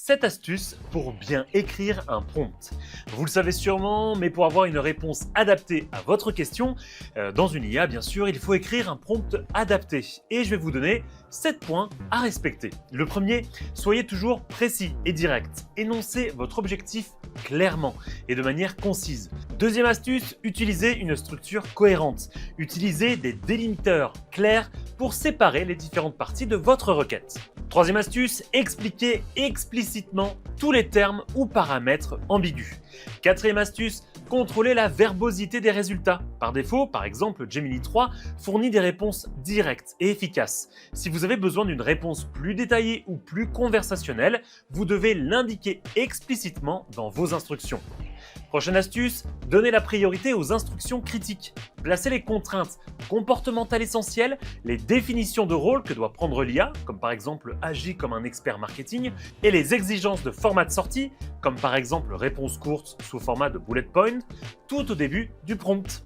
cette astuce pour bien écrire un prompt. Vous le savez sûrement, mais pour avoir une réponse adaptée à votre question, dans une IA bien sûr, il faut écrire un prompt adapté. Et je vais vous donner 7 points à respecter. Le premier, soyez toujours précis et direct. Énoncez votre objectif clairement et de manière concise. Deuxième astuce, utilisez une structure cohérente. Utilisez des délimiteurs clairs pour séparer les différentes parties de votre requête. Troisième astuce, expliquez explicitement tous les termes ou paramètres ambigus. Quatrième astuce, contrôlez la verbosité des résultats. Par défaut, par exemple, Gemini 3 fournit des réponses directes et efficaces. Si vous avez besoin d'une réponse plus détaillée ou plus conversationnelle, vous devez l'indiquer explicitement dans vos instructions. Prochaine astuce, donnez la priorité aux instructions critiques. Placez les contraintes comportementales essentielles, les définitions de rôle que doit prendre l'IA, comme par exemple agis comme un expert marketing, et les exigences de format de sortie, comme par exemple réponse courte sous format de bullet point, tout au début du prompt.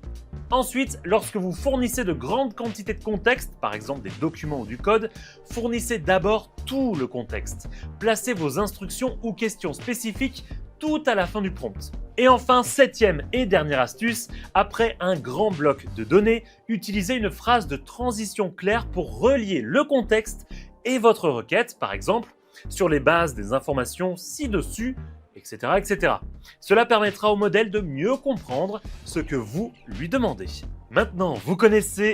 Ensuite, lorsque vous fournissez de grandes quantités de contexte, par exemple des documents ou du code, fournissez d'abord tout le contexte. Placez vos instructions ou questions spécifiques tout à la fin du prompt. Et enfin, septième et dernière astuce, après un grand bloc de données, utilisez une phrase de transition claire pour relier le contexte et votre requête, par exemple, sur les bases des informations ci-dessus, etc., etc. Cela permettra au modèle de mieux comprendre ce que vous lui demandez. Maintenant, vous connaissez